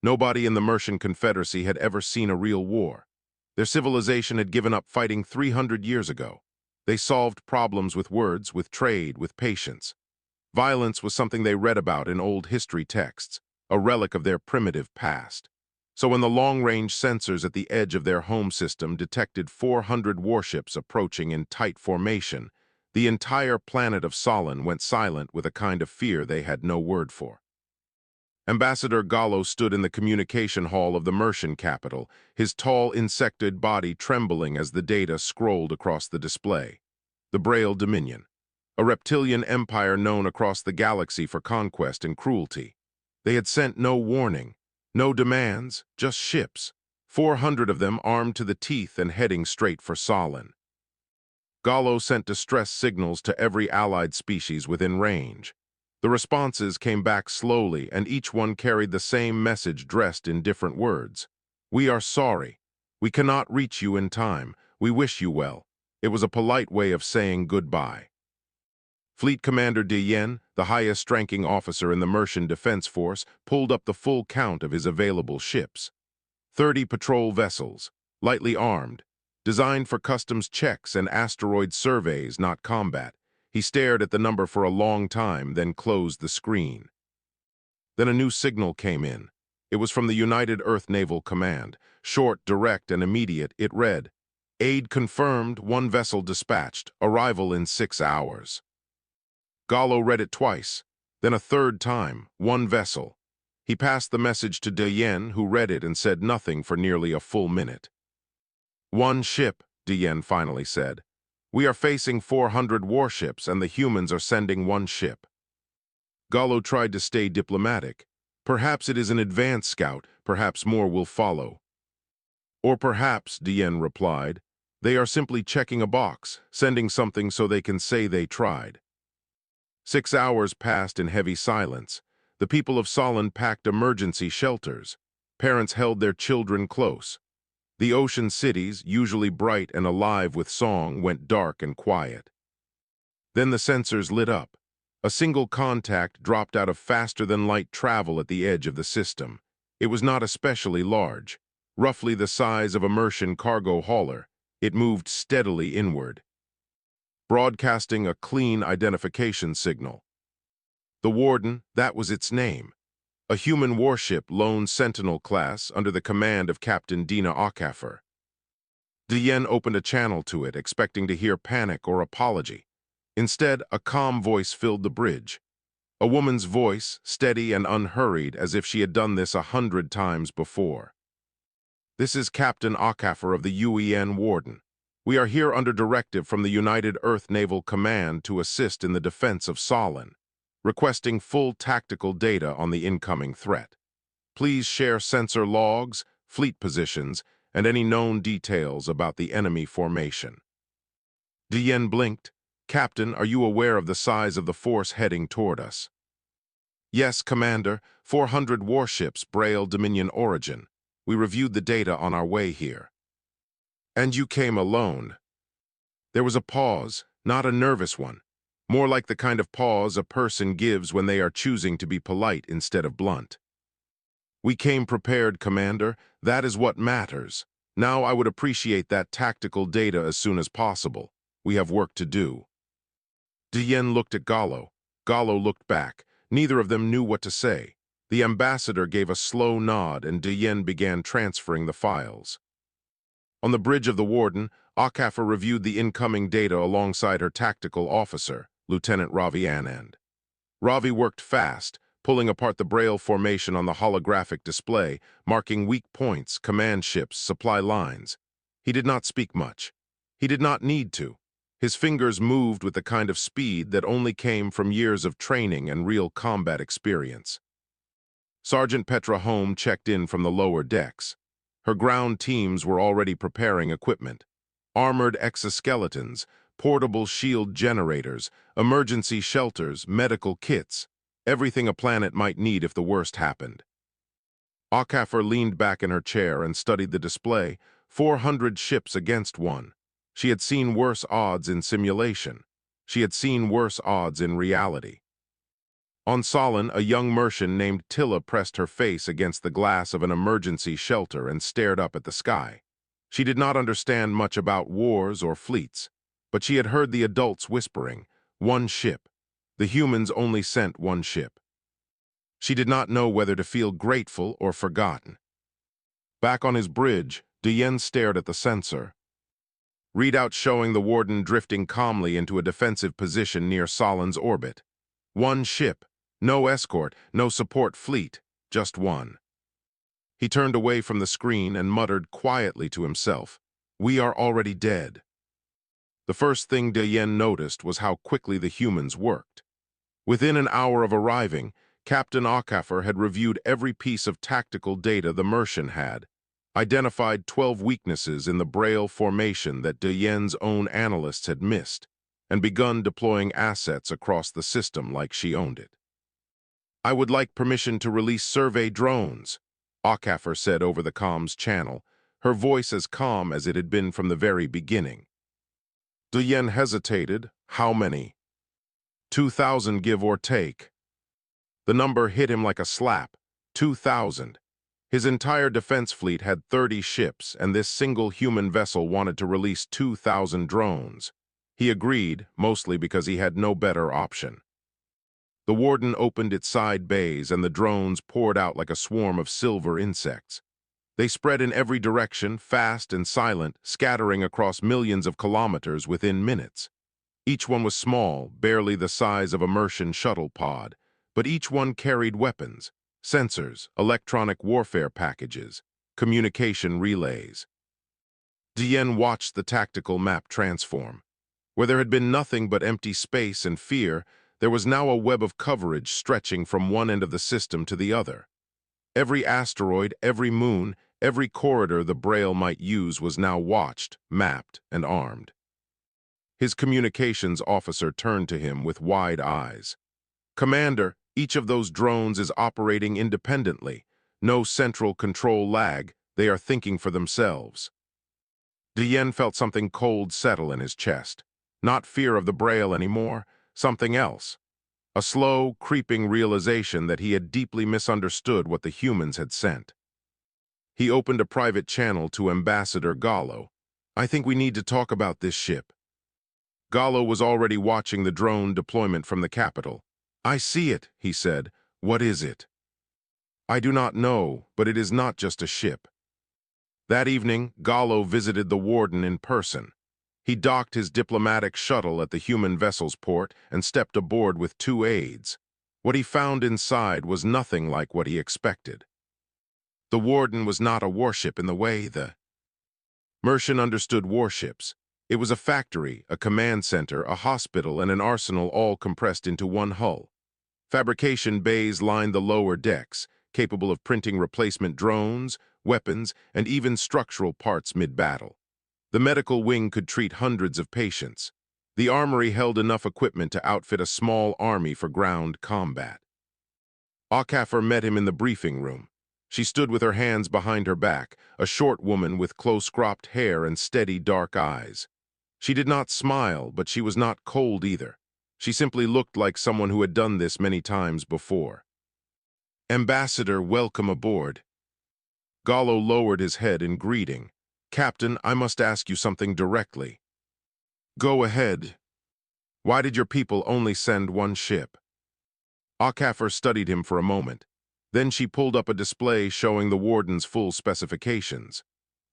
Nobody in the Mercian Confederacy had ever seen a real war. Their civilization had given up fighting 300 years ago. They solved problems with words, with trade, with patience. Violence was something they read about in old history texts, a relic of their primitive past. So when the long-range sensors at the edge of their home system detected 400 warships approaching in tight formation, the entire planet of Solon went silent with a kind of fear they had no word for. Ambassador Gallo stood in the communication hall of the Mercian capital, his tall, insectoid body trembling as the data scrolled across the display. The Braille Dominion, a reptilian empire known across the galaxy for conquest and cruelty. They had sent no warning, no demands, just ships, 400 of them armed to the teeth and heading straight for Solon. Gallo sent distress signals to every allied species within range. The responses came back slowly, and each one carried the same message dressed in different words. "We are sorry. We cannot reach you in time. We wish you well." It was a polite way of saying goodbye. Fleet Commander De Yen, the highest-ranking officer in the Mercian Defense Force, pulled up the full count of his available ships. 30 patrol vessels, lightly armed, designed for customs checks and asteroid surveys, not combat. He stared at the number for a long time, then closed the screen. Then a new signal came in. It was from the United Earth Naval Command. Short, direct, and immediate, it read, "Aid confirmed, 1 vessel dispatched, arrival in 6 hours." Gallo read it twice, then a third time, 1 vessel. He passed the message to De Yen, who read it and said nothing for nearly a full minute. "1 ship," De Yen finally said. "We are facing 400 warships, and the humans are sending 1 ship." Gallo tried to stay diplomatic. "Perhaps it is an advance scout, perhaps more will follow." "Or perhaps," De Yen replied, "they are simply checking a box, sending something so they can say they tried." 6 hours passed in heavy silence. The people of Solon packed emergency shelters. Parents held their children close. The ocean cities, usually bright and alive with song, went dark and quiet. Then the sensors lit up. A single contact dropped out of faster-than-light travel at the edge of the system. It was not especially large. Roughly the size of a Mercian cargo hauler, it moved steadily inward, broadcasting a clean identification signal. The Warden, that was its name. A human warship, Lone Sentinel class, under the command of Captain Dina Aucaffer. De Yen opened a channel to it, expecting to hear panic or apology. Instead, a calm voice filled the bridge. A woman's voice, steady and unhurried, as if she had done this 100 times before. "This is Captain Aucaffer of the UEN Warden. We are here under directive from the United Earth Naval Command to assist in the defense of Solon, requesting full tactical data on the incoming threat. Please share sensor logs, fleet positions, and any known details about the enemy formation." De Yen blinked. "Captain, are you aware of the size of the force heading toward us?" "Yes, Commander. 400 warships, Braille Dominion origin. We reviewed the data on our way here." "And you came alone?" There was a pause, not a nervous one. More like the kind of pause a person gives when they are choosing to be polite instead of blunt. "We came prepared, Commander. That is what matters. Now I would appreciate that tactical data as soon as possible. We have work to do." De Yen looked at Gallo. Gallo looked back. Neither of them knew what to say. The ambassador gave a slow nod, and De Yen began transferring the files. On the bridge of the Warden, Aucaffer reviewed the incoming data alongside her tactical officer, Lieutenant Ravi Anand. Ravi worked fast, pulling apart the Braille formation on the holographic display, marking weak points, command ships, supply lines. He did not speak much. He did not need to. His fingers moved with the kind of speed that only came from years of training and real combat experience. Sergeant Petra Home checked in from the lower decks. Her ground teams were already preparing equipment. Armored exoskeletons, portable shield generators, emergency shelters, medical kits, everything a planet might need if the worst happened. Aucaffer leaned back in her chair and studied the display, 400 ships against 1. She had seen worse odds in simulation. She had seen worse odds in reality. On Solon, a young Mercian named Tilla pressed her face against the glass of an emergency shelter and stared up at the sky. She did not understand much about wars or fleets, but she had heard the adults whispering, "One ship." The humans only sent one ship. She did not know whether to feel grateful or forgotten. Back on his bridge, Diane stared at the sensor. Readout showing the Warden drifting calmly into a defensive position near Solon's orbit. One ship, no escort, no support fleet, just one. He turned away from the screen and muttered quietly to himself, "We are already dead." The first thing Diane noticed was how quickly the humans worked. Within an hour of arriving, Captain Okafor had reviewed every piece of tactical data the Mercian had, identified 12 weaknesses in the Braille formation that Diane's own analysts had missed, and begun deploying assets across the system like she owned it. "I would like permission to release survey drones," Okafor said over the comms channel, her voice as calm as it had been from the very beginning. Diane hesitated. "How many?" 2,000, give or take." The number hit him like a slap. 2,000. His entire defense fleet had 30 ships, and this single human vessel wanted to release 2,000 drones. He agreed, mostly because he had no better option. The Warden opened its side bays, and the drones poured out like a swarm of silver insects. They spread in every direction, fast and silent, scattering across millions of kilometers within minutes. Each one was small, barely the size of a Mercian shuttle pod, but each one carried weapons, sensors, electronic warfare packages, communication relays. Diane watched the tactical map transform. Where there had been nothing but empty space and fear, there was now a web of coverage stretching from one end of the system to the other. Every asteroid, every moon, every corridor the Braille might use was now watched, mapped, and armed. His communications officer turned to him with wide eyes. "Commander, each of those drones is operating independently. No central control lag. They are thinking for themselves." Diane felt something cold settle in his chest. Not fear of the Braille anymore, something else. A slow, creeping realization that he had deeply misunderstood what the humans had sent. He opened a private channel to Ambassador Gallo. "I think we need to talk about this ship." Gallo was already watching the drone deployment from the capital. "I see it," he said. "What is it?" "I do not know, but it is not just a ship." That evening, Gallo visited the Warden in person. He docked his diplomatic shuttle at the human vessel's port and stepped aboard with 2 aides. What he found inside was nothing like what he expected. The Warden was not a warship in the way the Mercian understood warships. It was a factory, a command center, a hospital, and an arsenal all compressed into one hull. Fabrication bays lined the lower decks, capable of printing replacement drones, weapons, and even structural parts mid-battle. The medical wing could treat hundreds of patients. The armory held enough equipment to outfit a small army for ground combat. Okafor met him in the briefing room. She stood with her hands behind her back, a short woman with close-cropped hair and steady dark eyes. She did not smile, but she was not cold either. She simply looked like someone who had done this many times before. "Ambassador, welcome aboard." Gallo lowered his head in greeting. "Captain, I must ask you something directly." "Go ahead." "Why did your people only send one ship?" Okafor studied him for a moment. Then she pulled up a display showing the Warden's full specifications.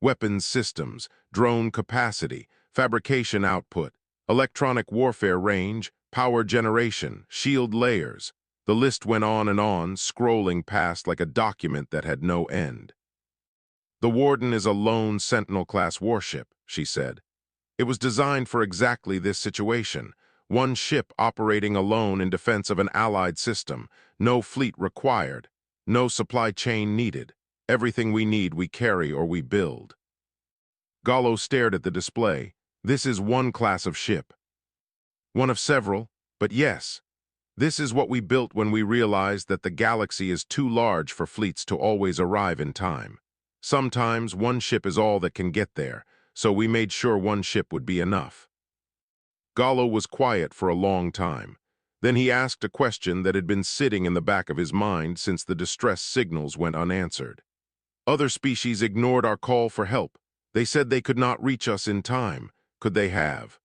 Weapons systems, drone capacity, fabrication output, electronic warfare range, power generation, shield layers. The list went on and on, scrolling past like a document that had no end. "The Warden is a lone Sentinel-class warship," she said. "It was designed for exactly this situation. One ship operating alone in defense of an allied system. No fleet required. No supply chain needed. Everything we need we carry or we build." Gallo stared at the display. "This is one class of ship." "One of several, but yes. This is what we built when we realized that the galaxy is too large for fleets to always arrive in time. Sometimes one ship is all that can get there, so we made sure one ship would be enough." Gallo was quiet for a long time. Then he asked a question that had been sitting in the back of his mind since the distress signals went unanswered. Other species ignored our call for help. They said they could not reach us in time. Could they have?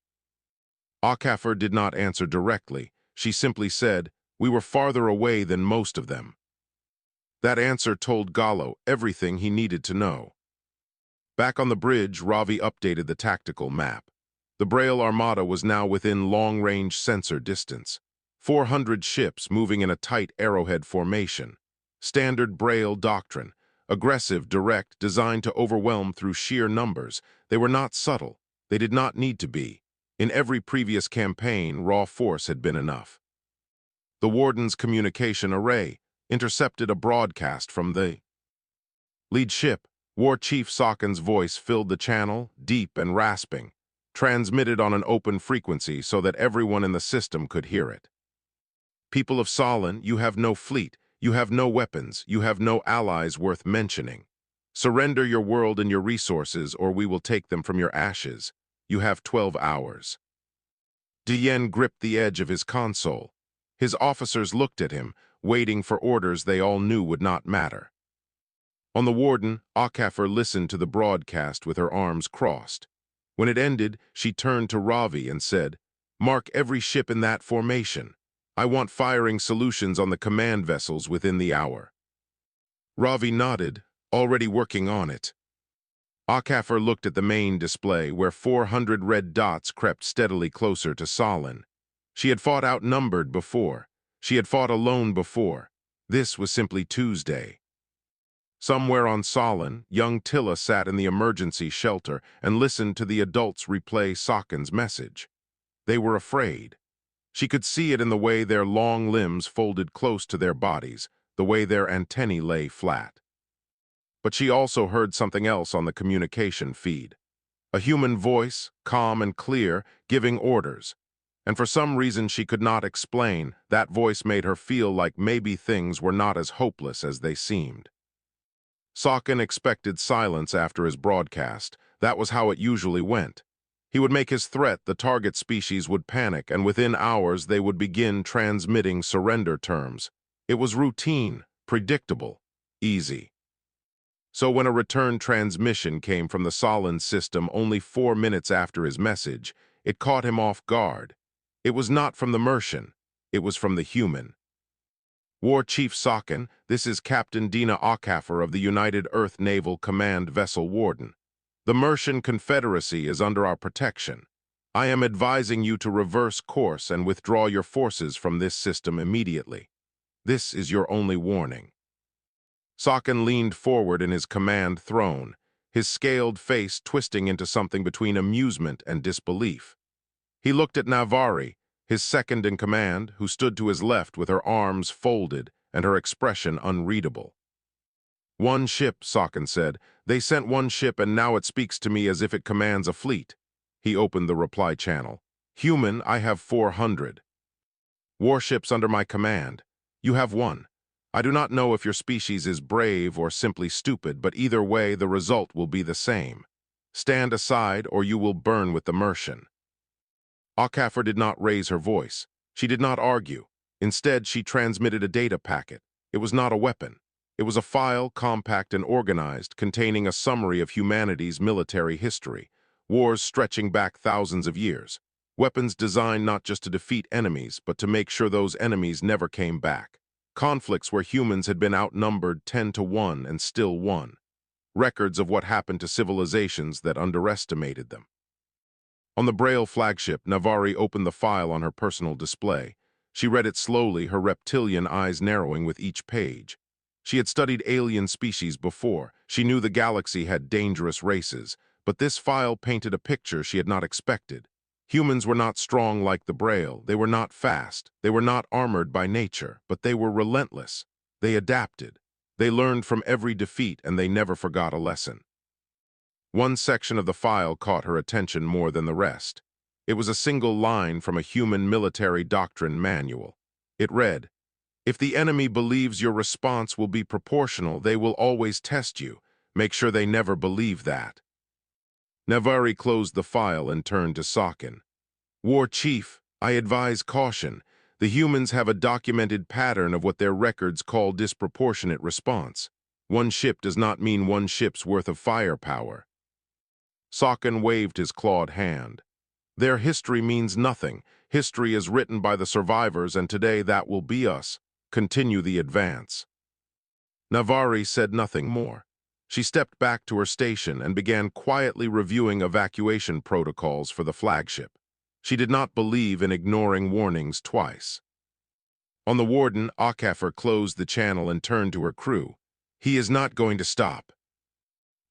HFY did not answer directly. She simply said, "We were farther away than most of them." That answer told Gallo everything he needed to know. Back on the bridge, Ravi updated the tactical map. The Braille Armada was now within long-range sensor distance. 400 ships moving in a tight arrowhead formation. Standard Braille doctrine. Aggressive, direct, designed to overwhelm through sheer numbers. They were not subtle. They did not need to be. In every previous campaign, raw force had been enough. The Warden's communication array intercepted a broadcast from the lead ship. War Chief Sokken's voice filled the channel, deep and rasping, transmitted on an open frequency so that everyone in the system could hear it. "People of Solon, you have no fleet, you have no weapons, you have no allies worth mentioning. Surrender your world and your resources, or we will take them from your ashes. You have 12 hours. Diyen gripped the edge of his console. His officers looked at him, waiting for orders they all knew would not matter. On the Warden, HFY listened to the broadcast with her arms crossed. When it ended, she turned to Ravi and said, "Mark every ship in that formation. I want firing solutions on the command vessels within the hour." Ravi nodded, already working on it. HFY looked at the main display where 400 red dots crept steadily closer to Solon. She had fought outnumbered before. She had fought alone before. This was simply Tuesday. Somewhere on Solon, young Tilla sat in the emergency shelter and listened to the adults replay Sokken's message. They were afraid. She could see it in the way their long limbs folded close to their bodies, the way their antennae lay flat. But she also heard something else on the communication feed. A human voice, calm and clear, giving orders. And for some reason she could not explain, that voice made her feel like maybe things were not as hopeless as they seemed. Sokken expected silence after his broadcast. That was how it usually went. He would make his threat, the target species would panic, and within hours they would begin transmitting surrender terms. It was routine, predictable, easy. So when a return transmission came from the Solon system only 4 minutes after his message, it caught him off guard. It was not from the Mercian, it was from the human. "War Chief Sokken, this is Captain Dina HFY of the United Earth Naval Command Vessel Warden. The Mercian Confederacy is under our protection. I am advising you to reverse course and withdraw your forces from this system immediately. This is your only warning." Sokken leaned forward in his command throne, his scaled face twisting into something between amusement and disbelief. He looked at Navari, his second in command, who stood to his left with her arms folded and her expression unreadable. "One ship," Sokken said. "They sent one ship and now it speaks to me as if it commands a fleet." He opened the reply channel. "Human, I have 400. Warships under my command. You have one. I do not know if your species is brave or simply stupid, but either way the result will be the same. Stand aside or you will burn with the Mercian." HFY did not raise her voice. She did not argue. Instead, she transmitted a data packet. It was not a weapon. It was a file, compact and organized, containing a summary of humanity's military history, wars stretching back thousands of years, weapons designed not just to defeat enemies, but to make sure those enemies never came back, conflicts where humans had been outnumbered 10-1 and still won, records of what happened to civilizations that underestimated them. On the Braille flagship, Navari opened the file on her personal display. She read it slowly, her reptilian eyes narrowing with each page. She had studied alien species before. She knew the galaxy had dangerous races, but this file painted a picture she had not expected. Humans were not strong like the Braille. They were not fast. They were not armored by nature, but they were relentless. They adapted. They learned from every defeat, and they never forgot a lesson. One section of the file caught her attention more than the rest. It was a single line from a human military doctrine manual. It read, "If the enemy believes your response will be proportional, they will always test you. Make sure they never believe that." Navari closed the file and turned to Sokken. "War Chief, I advise caution. The humans have a documented pattern of what their records call disproportionate response. One ship does not mean one ship's worth of firepower. Sokkan waved his clawed hand. Their history means nothing. History is written by the survivors, and today that will be us. Continue the advance. Navari said nothing more. She stepped back to her station and began quietly reviewing evacuation protocols for the flagship. She did not believe in ignoring warnings twice. On the Warden, Akafer closed the channel and turned to her crew. He is not going to stop.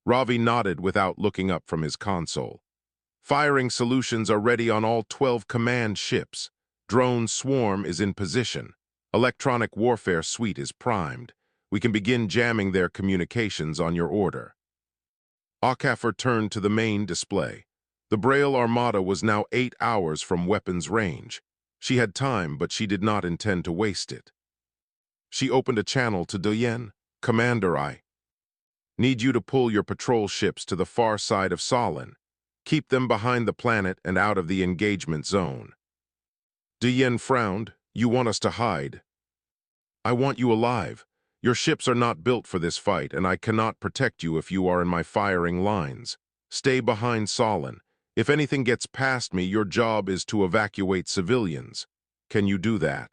Ravi nodded without looking up from his console. Firing solutions are ready on all 12 command ships. Drone swarm is in position. Electronic warfare suite is primed. We can begin jamming their communications on your order. Akafer turned to the main display. The Braille Armada was now 8 hours from weapons range. She had time, but she did not intend to waste it. She opened a channel to Doyen. Commander, I need you to pull your patrol ships to the far side of Solin. Keep them behind the planet and out of the engagement zone. Doyen frowned. You want us to hide? I want you alive. Your ships are not built for this fight, and I cannot protect you if you are in my firing lines. Stay behind Solin. If anything gets past me, your job is to evacuate civilians. Can you do that?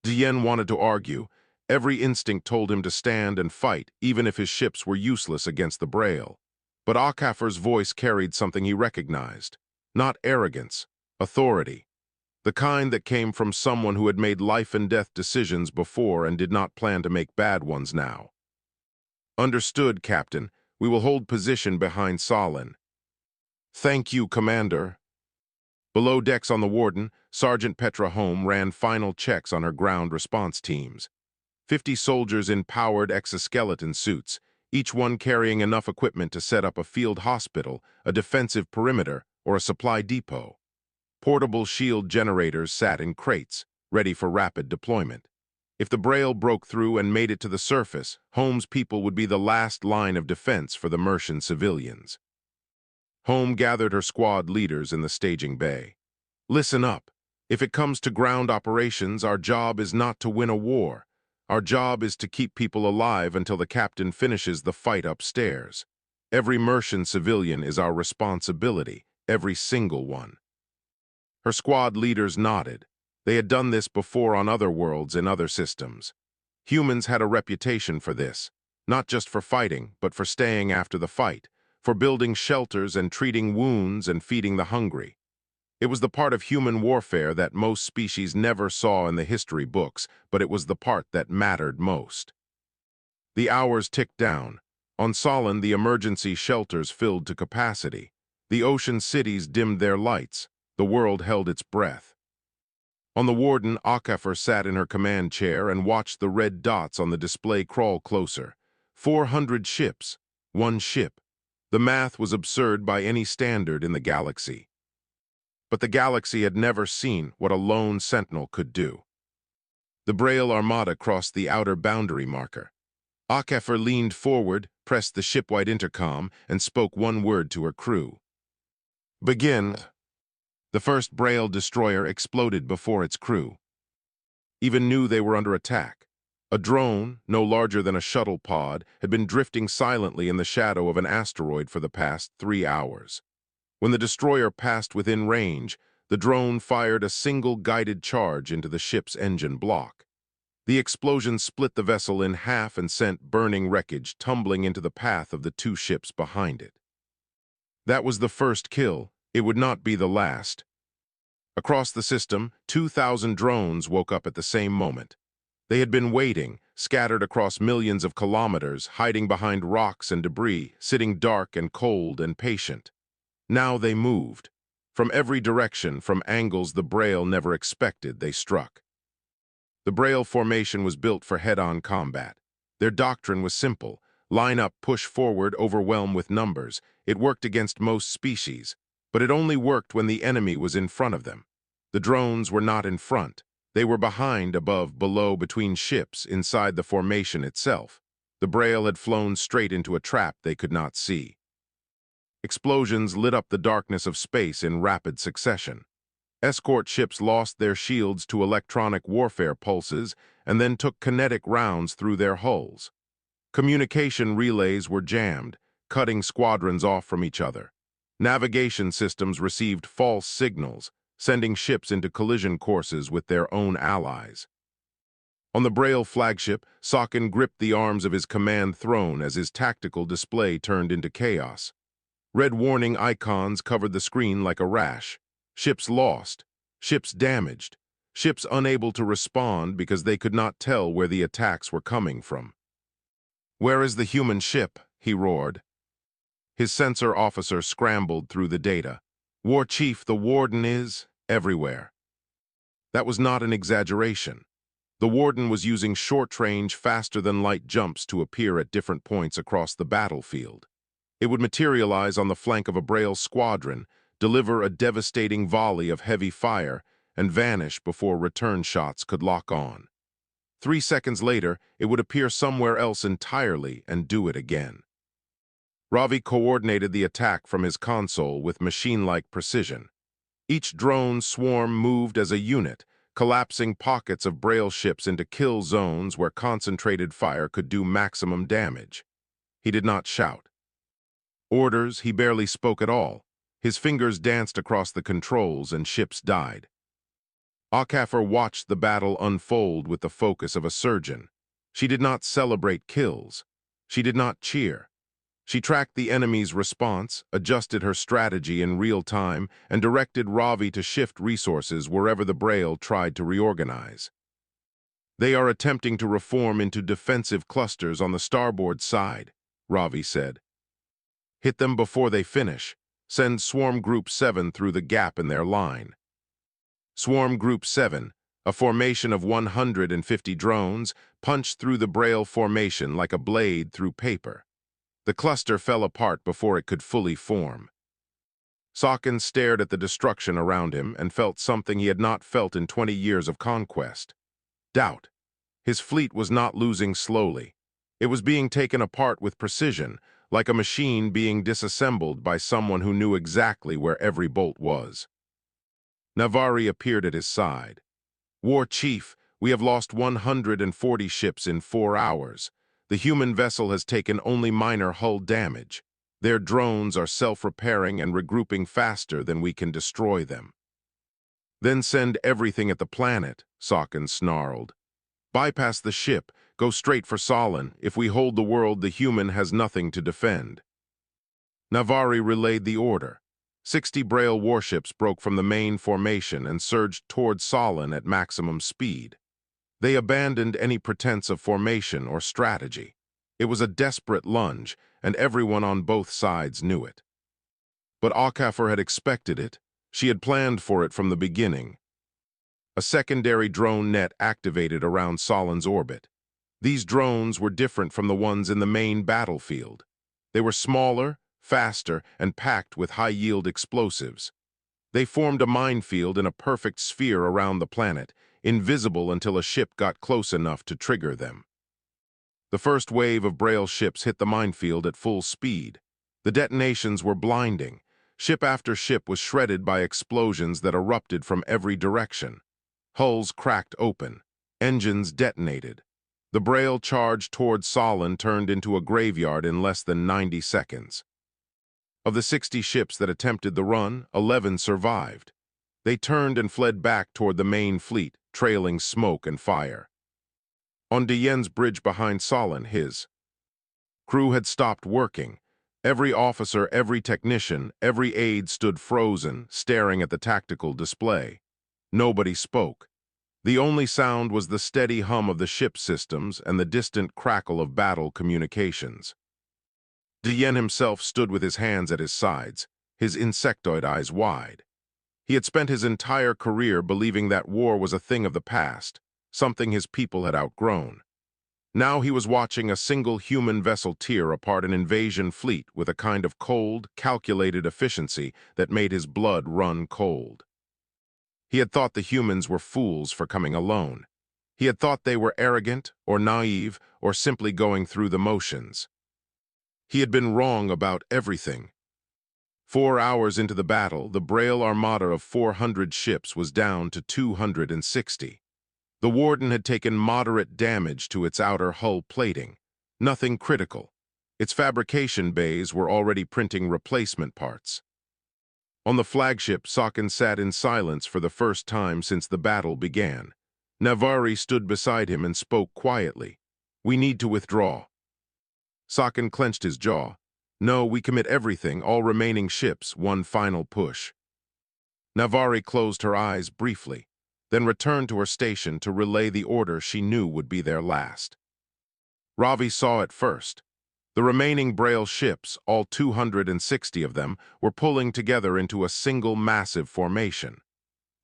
Dien wanted to argue. Every instinct told him to stand and fight, even if his ships were useless against the Braille. But Akafer's voice carried something he recognized. Not arrogance, authority. The kind that came from someone who had made life-and-death decisions before and did not plan to make bad ones now. Understood, Captain. We will hold position behind Solin. Thank you, Commander. Below decks on the Warden, Sergeant Petra Home ran final checks on her ground response teams. 50 soldiers in powered exoskeleton suits, each one carrying enough equipment to set up a field hospital, a defensive perimeter, or a supply depot. Portable shield generators sat in crates, ready for rapid deployment. If the Braille broke through and made it to the surface, Home's people would be the last line of defense for the Mercian civilians. Home gathered her squad leaders in the staging bay. Listen up. If it comes to ground operations, our job is not to win a war. Our job is to keep people alive until the captain finishes the fight upstairs. Every Mercian civilian is our responsibility, every single one. Her squad leaders nodded. They had done this before on other worlds in other systems. Humans had a reputation for this, not just for fighting, but for staying after the fight, for building shelters and treating wounds and feeding the hungry. It was the part of human warfare that most species never saw in the history books, but it was the part that mattered most. The hours ticked down. On Solin, the emergency shelters filled to capacity. The ocean cities dimmed their lights. The world held its breath. On the Warden, Akafer sat in her command chair and watched the red dots on the display crawl closer. 400 ships. One ship. The math was absurd by any standard in the galaxy. But the galaxy had never seen what a lone sentinel could do. The Braille Armada crossed the outer boundary marker. Akafer leaned forward, pressed the shipwide intercom, and spoke one word to her crew. Begin. The first Braille destroyer exploded before its crew. Even knew they were under attack. A drone, no larger than a shuttle pod, had been drifting silently in the shadow of an asteroid for the past 3 hours. When the destroyer passed within range, the drone fired a single guided charge into the ship's engine block. The explosion split the vessel in half and sent burning wreckage tumbling into the path of the 2 ships behind it. That was the first kill. It would not be the last. Across the system, 2,000 drones woke up at the same moment. They had been waiting, scattered across millions of kilometers, hiding behind rocks and debris, sitting dark and cold and patient. Now they moved. From every direction, from angles the Braille never expected, they struck. The Braille formation was built for head-on combat. Their doctrine was simple. Line up, push forward, overwhelm with numbers. It worked against most species. But it only worked when the enemy was in front of them. The drones were not in front. They were behind, above, below, between ships, inside the formation itself. The Braille had flown straight into a trap they could not see. Explosions lit up the darkness of space in rapid succession. Escort ships lost their shields to electronic warfare pulses and then took kinetic rounds through their hulls. Communication relays were jammed, cutting squadrons off from each other. Navigation systems received false signals, sending ships into collision courses with their own allies. On the Braille flagship, Sokkin gripped the arms of his command throne as his tactical display turned into chaos. Red warning icons covered the screen like a rash. Ships lost, ships damaged, ships unable to respond because they could not tell where the attacks were coming from. "Where is the human ship?" he roared. His sensor officer scrambled through the data. "War Chief, the Warden is everywhere." That was not an exaggeration. The Warden was using short-range, faster-than-light jumps to appear at different points across the battlefield. It would materialize on the flank of a Braille squadron, deliver a devastating volley of heavy fire, and vanish before return shots could lock on. 3 seconds later, it would appear somewhere else entirely and do it again. Ravi coordinated the attack from his console with machine-like precision. Each drone swarm moved as a unit, collapsing pockets of Braille ships into kill zones where concentrated fire could do maximum damage. He did not shout. Orders, he barely spoke at all. His fingers danced across the controls and ships died. Akafir watched the battle unfold with the focus of a surgeon. She did not celebrate kills. She did not cheer. She tracked the enemy's response, adjusted her strategy in real time, and directed Ravi to shift resources wherever the Braille tried to reorganize. "They are attempting to reform into defensive clusters on the starboard side," Ravi said. "Hit them before they finish. Send Swarm Group 7 through the gap in their line." Swarm Group 7, a formation of 150 drones, punched through the Braille formation like a blade through paper. The cluster fell apart before it could fully form. Sokkin stared at the destruction around him and felt something he had not felt in 20 years of conquest. Doubt. His fleet was not losing slowly. It was being taken apart with precision, like a machine being disassembled by someone who knew exactly where every bolt was. Navari appeared at his side. "War Chief, we have lost 140 ships in 4 hours. The human vessel has taken only minor hull damage. Their drones are self-repairing and regrouping faster than we can destroy them." "Then send everything at the planet," Sokkin snarled. "Bypass the ship, go straight for Solon. If we hold the world, the human has nothing to defend." Navari relayed the order. 60 Braille warships broke from the main formation and surged toward Solon at maximum speed. They abandoned any pretense of formation or strategy. It was a desperate lunge, and everyone on both sides knew it. But Akafir had expected it. She had planned for it from the beginning. A secondary drone net activated around Solon's orbit. These drones were different from the ones in the main battlefield. They were smaller, faster, and packed with high-yield explosives. They formed a minefield in a perfect sphere around the planet, invisible until a ship got close enough to trigger them. The first wave of Braille ships hit the minefield at full speed. The detonations were blinding. Ship after ship was shredded by explosions that erupted from every direction. Hulls cracked open. Engines detonated. The Braille charge toward Solon turned into a graveyard in less than 90 seconds. Of the 60 ships that attempted the run, 11 survived. They turned and fled back toward the main fleet, trailing smoke and fire. On Diyen's bridge behind Solon, his crew had stopped working. Every officer, every technician, every aide stood frozen, staring at the tactical display. Nobody spoke. The only sound was the steady hum of the ship systems and the distant crackle of battle communications. Diyen himself stood with his hands at his sides, his insectoid eyes wide. He had spent his entire career believing that war was a thing of the past, something his people had outgrown. Now he was watching a single human vessel tear apart an invasion fleet with a kind of cold, calculated efficiency that made his blood run cold. He had thought the humans were fools for coming alone. He had thought they were arrogant or naive or simply going through the motions. He had been wrong about everything. 4 hours into the battle, the Braille armada of 400 ships was down to 260. The Warden had taken moderate damage to its outer hull plating. Nothing critical. Its fabrication bays were already printing replacement parts. On the flagship, Sokkin sat in silence for the first time since the battle began. Navari stood beside him and spoke quietly. "We need to withdraw." Sokkin clenched his jaw. "No, we commit everything, all remaining ships, one final push." Navari closed her eyes briefly, then returned to her station to relay the order she knew would be their last. Ravi saw it first. The remaining Braille ships, all 260 of them, were pulling together into a single massive formation.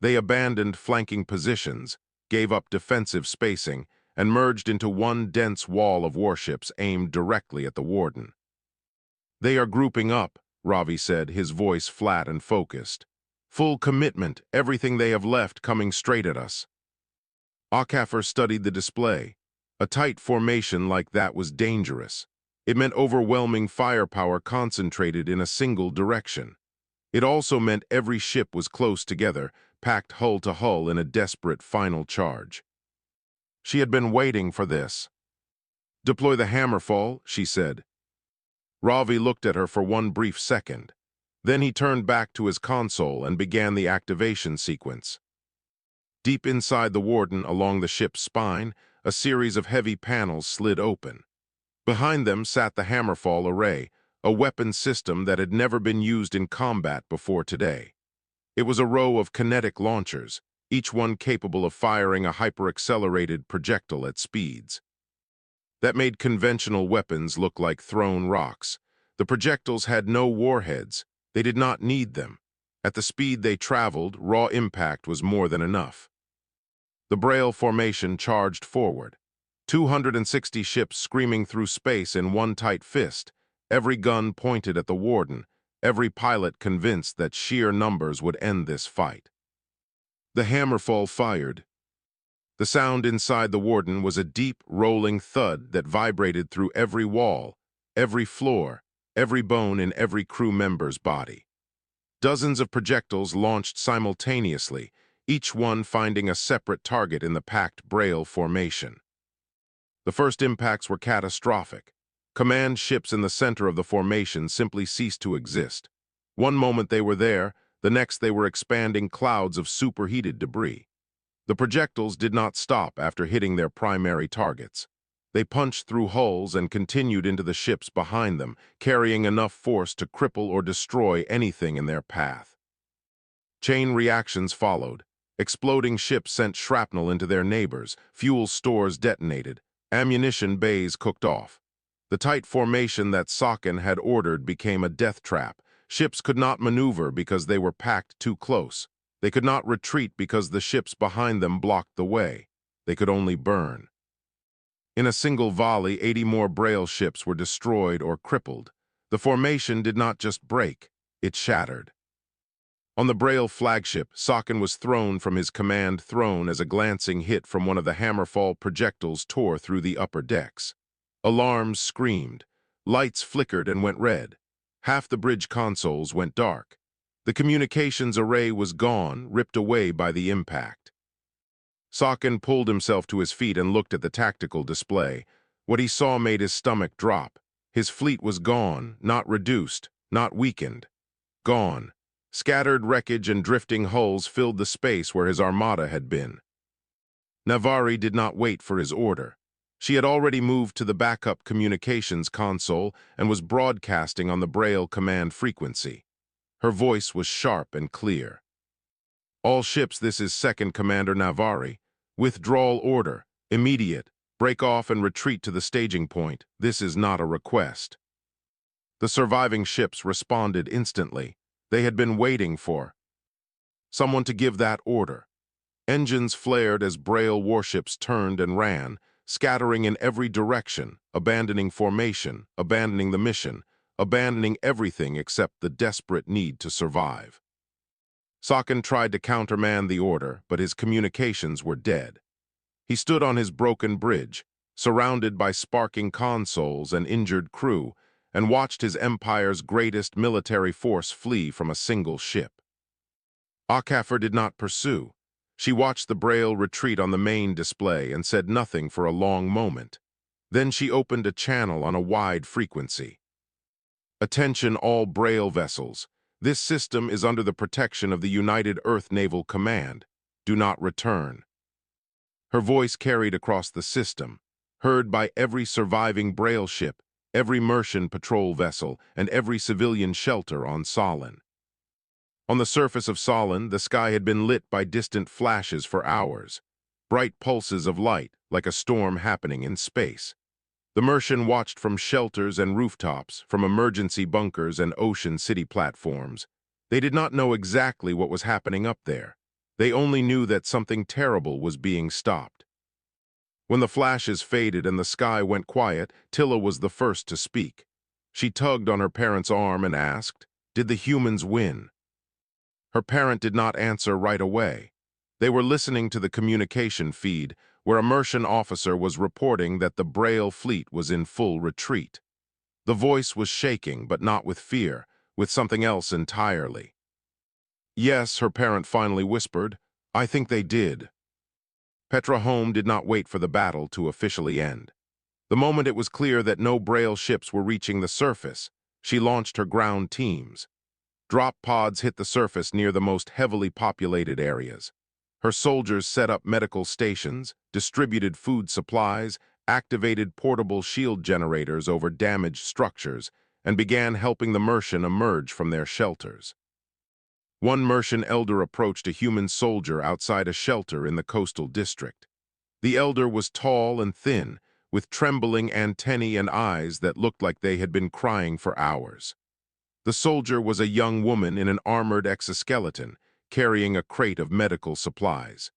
They abandoned flanking positions, gave up defensive spacing, and merged into one dense wall of warships aimed directly at the Warden. "They are grouping up," Ravi said, his voice flat and focused. "Full commitment, everything they have left coming straight at us." Akafir studied the display. A tight formation like that was dangerous. It meant overwhelming firepower concentrated in a single direction. It also meant every ship was close together, packed hull to hull in a desperate final charge. She had been waiting for this. "Deploy the hammerfall," she said. Ravi looked at her for one brief second. Then he turned back to his console and began the activation sequence. Deep inside the Warden, along the ship's spine, a series of heavy panels slid open. Behind them sat the hammerfall array, a weapon system that had never been used in combat before today. It was a row of kinetic launchers, each one capable of firing a hyper-accelerated projectile at speeds that made conventional weapons look like thrown rocks. The projectiles had no warheads. They did not need them. At the speed they traveled, raw impact was more than enough. The Braille formation charged forward. 260 ships screaming through space in one tight fist, every gun pointed at the Warden, every pilot convinced that sheer numbers would end this fight. The hammerfall fired. The sound inside the Warden was a deep, rolling thud that vibrated through every wall, every floor, every bone in every crew member's body. Dozens of projectiles launched simultaneously, each one finding a separate target in the packed Braille formation. The first impacts were catastrophic. Command ships in the center of the formation simply ceased to exist. One moment they were there, the next they were expanding clouds of superheated debris. The projectiles did not stop after hitting their primary targets. They punched through hulls and continued into the ships behind them, carrying enough force to cripple or destroy anything in their path. Chain reactions followed. Exploding ships sent shrapnel into their neighbors, fuel stores detonated, ammunition bays cooked off. The tight formation that Sokkin had ordered became a death trap. Ships could not maneuver because they were packed too close. They could not retreat because the ships behind them blocked the way. They could only burn. In a single volley, 80 more Braille ships were destroyed or crippled. The formation did not just break, it shattered. On the Braille flagship, Sokkin was thrown from his command throne as a glancing hit from one of the hammerfall projectiles tore through the upper decks. Alarms screamed. Lights flickered and went red. Half the bridge consoles went dark. The communications array was gone, ripped away by the impact. Sokkin pulled himself to his feet and looked at the tactical display. What he saw made his stomach drop. His fleet was gone, not reduced, not weakened. Gone. Scattered wreckage and drifting hulls filled the space where his armada had been. Navari did not wait for his order. She had already moved to the backup communications console and was broadcasting on the Braille command frequency. Her voice was sharp and clear. "All ships, this is Second Commander Navari. Withdrawal order, immediate. Break off and retreat to the staging point. This is not a request." The surviving ships responded instantly. They had been waiting for someone to give that order. Engines flared as Braille warships turned and ran, scattering in every direction, abandoning formation, abandoning the mission, abandoning everything except the desperate need to survive. Sokkin tried to countermand the order, but his communications were dead. He stood on his broken bridge, surrounded by sparking consoles and injured crew, and watched his empire's greatest military force flee from a single ship. Akafir did not pursue. She watched the Braille retreat on the main display and said nothing for a long moment. Then she opened a channel on a wide frequency. "Attention all Braille vessels. This system is under the protection of the United Earth Naval Command. Do not return." Her voice carried across the system, heard by every surviving Braille ship, every Mercian patrol vessel, and every civilian shelter on Solon. On the surface of Solon, the sky had been lit by distant flashes for hours, bright pulses of light like a storm happening in space. The Mercian watched from shelters and rooftops, from emergency bunkers and ocean city platforms. They did not know exactly what was happening up there. They only knew that something terrible was being stopped. When the flashes faded and the sky went quiet, Tilla was the first to speak. She tugged on her parent's arm and asked, "Did the humans win?" Her parent did not answer right away. They were listening to the communication feed, where a Mercian officer was reporting that the Braille fleet was in full retreat. The voice was shaking, but not with fear, with something else entirely. "Yes," her parent finally whispered, "I think they did." Petra Home did not wait for the battle to officially end. The moment it was clear that no Braille ships were reaching the surface, she launched her ground teams. Drop pods hit the surface near the most heavily populated areas. Her soldiers set up medical stations, distributed food supplies, activated portable shield generators over damaged structures, and began helping the Mercian emerge from their shelters. One Mercian elder approached a human soldier outside a shelter in the coastal district. The elder was tall and thin, with trembling antennae and eyes that looked like they had been crying for hours. The soldier was a young woman in an armored exoskeleton, carrying a crate of medical supplies.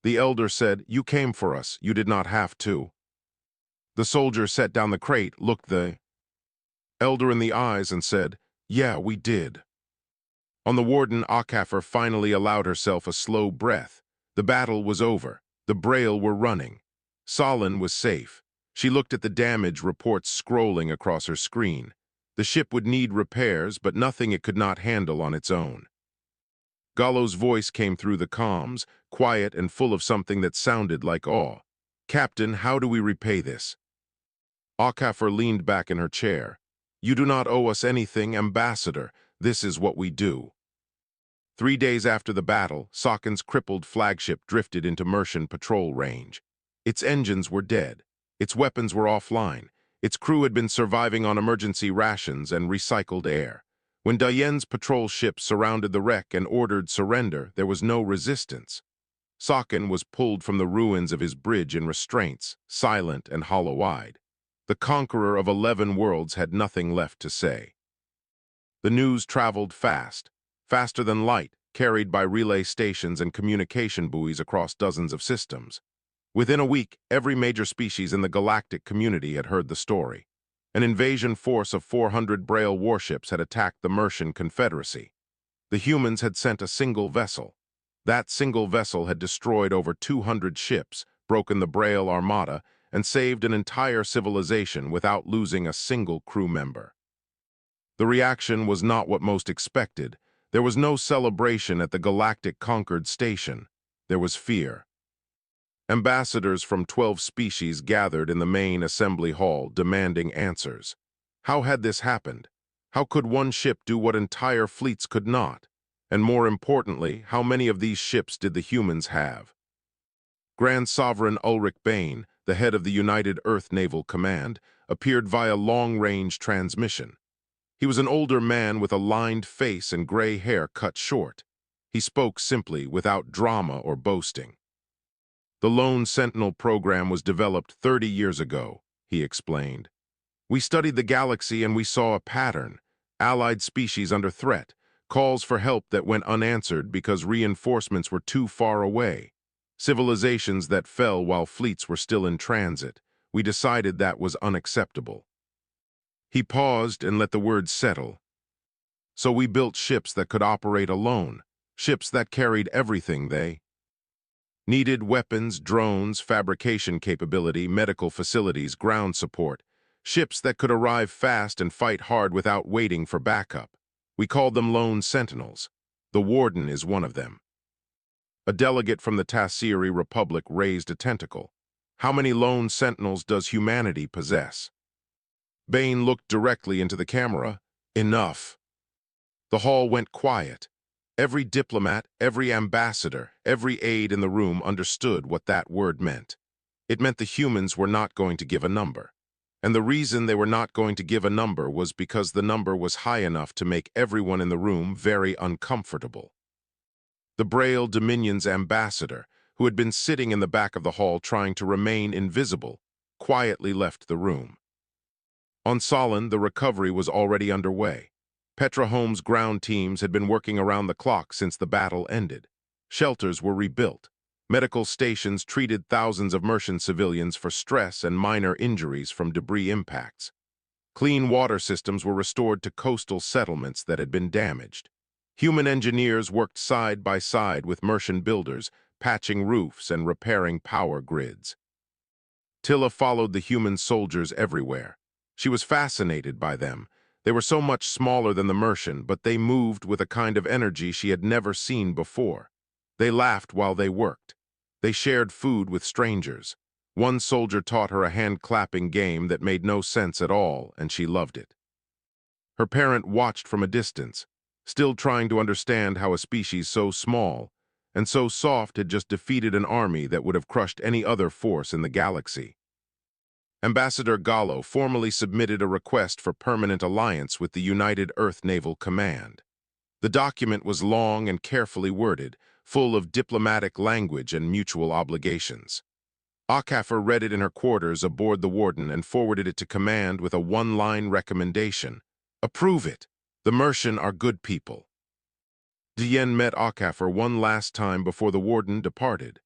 The elder said, "You came for us, you did not have to." The soldier set down the crate, looked the elder in the eyes and said, "Yeah, we did." On the warden, Akafir finally allowed herself a slow breath. The battle was over. The Braille were running. Solon was safe. She looked at the damage reports scrolling across her screen. The ship would need repairs, but nothing it could not handle on its own. Gallo's voice came through the comms, quiet and full of something that sounded like awe. "Captain, how do we repay this?" Akafir leaned back in her chair. "You do not owe us anything, Ambassador. This is what we do." 3 days after the battle, Sokin's crippled flagship drifted into Mercian patrol range. Its engines were dead. Its weapons were offline. Its crew had been surviving on emergency rations and recycled air. When Dayen's patrol ship surrounded the wreck and ordered surrender, there was no resistance. Sokin was pulled from the ruins of his bridge in restraints, silent and hollow-eyed. The conqueror of 11 worlds had nothing left to say. The news traveled fast, faster than light, carried by relay stations and communication buoys across dozens of systems. Within a week, every major species in the galactic community had heard the story. An invasion force of 400 Braille warships had attacked the Mercian Confederacy. The humans had sent a single vessel. That single vessel had destroyed over 200 ships, broken the Braille armada, and saved an entire civilization without losing a single crew member. The reaction was not what most expected. There was no celebration at the Galactic Conquered Station. There was fear. Ambassadors from 12 species gathered in the main assembly hall, demanding answers. How had this happened? How could one ship do what entire fleets could not? And more importantly, how many of these ships did the humans have? Grand Sovereign Ulrich Bane, the head of the United Earth Naval Command, appeared via long-range transmission. He was an older man with a lined face and gray hair cut short. He spoke simply, without drama or boasting. "The Lone Sentinel program was developed 30 years ago," he explained. "We studied the galaxy and we saw a pattern. Allied species under threat, calls for help that went unanswered because reinforcements were too far away, civilizations that fell while fleets were still in transit. We decided that was unacceptable." He paused and let the words settle. "So we built ships that could operate alone, ships that carried everything they needed: weapons, drones, fabrication capability, medical facilities, ground support. ships that could arrive fast and fight hard without waiting for backup. We called them lone sentinels. The Warden is one of them. A delegate from the Tassiri Republic raised a tentacle. How many lone sentinels does humanity possess? Bane looked directly into the camera. Enough. The hall went quiet. Every diplomat, every ambassador, every aide in the room understood what that word meant. It meant the humans were not going to give a number. And the reason they were not going to give a number was because the number was high enough to make everyone in the room very uncomfortable. The Braille Dominion's ambassador, who had been sitting in the back of the hall trying to remain invisible, quietly left the room. On Solon, the recovery was already underway. Petra Holmes' ground teams had been working around the clock since the battle ended. Shelters were rebuilt. Medical stations treated thousands of Mercian civilians for stress and minor injuries from debris impacts. Clean water systems were restored to coastal settlements that had been damaged. Human engineers worked side by side with Mercian builders, patching roofs and repairing power grids. Tilla followed the human soldiers everywhere. She was fascinated by them. They were so much smaller than the Mercian, but they moved with a kind of energy she had never seen before. They laughed while they worked. They shared food with strangers. One soldier taught her a hand-clapping game that made no sense at all, and she loved it. Her parent watched from a distance, still trying to understand how a species so small and so soft had just defeated an army that would have crushed any other force in the galaxy. Ambassador Gallo formally submitted a request for permanent alliance with the United Earth Naval Command. The document was long and carefully worded, full of diplomatic language and mutual obligations. Akaffer read it in her quarters aboard the Warden and forwarded it to command with a one-line recommendation. Approve it. The Mercian are good people. Diane met Akaffer one last time before the Warden departed.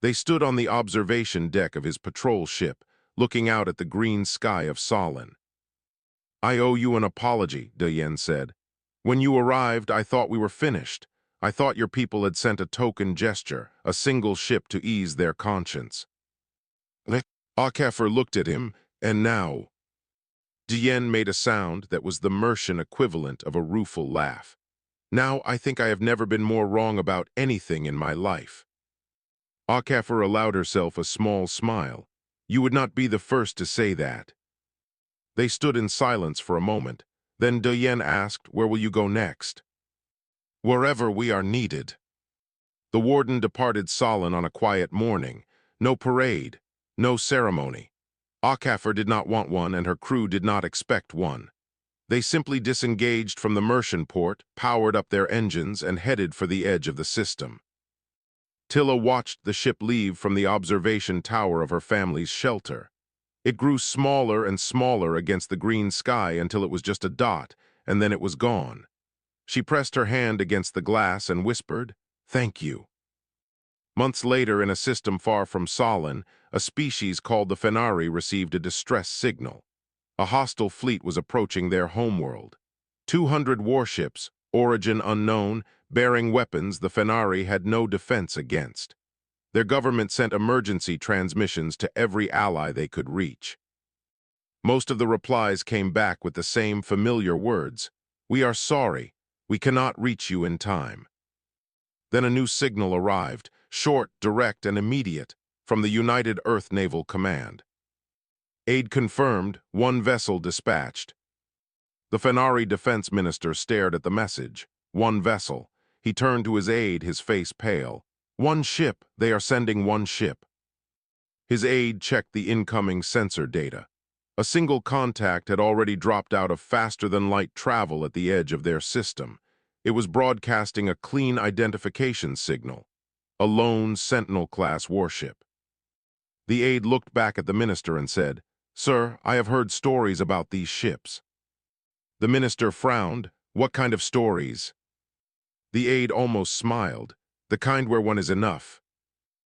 They stood on the observation deck of his patrol ship, looking out at the green sky of Solon. I owe you an apology, Diane said. When you arrived, I thought we were finished. I thought your people had sent a token gesture, a single ship to ease their conscience. Akaffer looked at him, and now. Diane made a sound that was the Mercian equivalent of a rueful laugh. Now I think I have never been more wrong about anything in my life. Akaffer allowed herself a small smile. You would not be the first to say that. They stood in silence for a moment. Then Diane asked, where will you go next? Wherever we are needed. The Warden departed Solon on a quiet morning. No parade, no ceremony. Akaffer did not want one, and her crew did not expect one. They simply disengaged from the Mercian port, powered up their engines, and headed for the edge of the system. Tilla watched the ship leave from the observation tower of her family's shelter. It grew smaller and smaller against the green sky until it was just a dot, and then it was gone. She pressed her hand against the glass and whispered, "Thank you." Months later, in a system far from Solon, a species called the Fenari received a distress signal. A hostile fleet was approaching their homeworld. 200 warships, origin unknown, bearing weapons the Fenari had no defense against. Their government sent emergency transmissions to every ally they could reach. Most of the replies came back with the same familiar words. We are sorry. We cannot reach you in time. Then a new signal arrived, short, direct, and immediate, from the United Earth Naval Command. Aid confirmed, one vessel dispatched. The Fenari defense minister stared at the message. One vessel. He turned to his aide, his face pale. One ship. They are sending one ship. His aide checked the incoming sensor data. A single contact had already dropped out of faster-than-light travel at the edge of their system. It was broadcasting a clean identification signal. A lone Sentinel-class warship. The aide looked back at the minister and said, Sir, I have heard stories about these ships. The minister frowned. What kind of stories? The aide almost smiled. The kind where one is enough.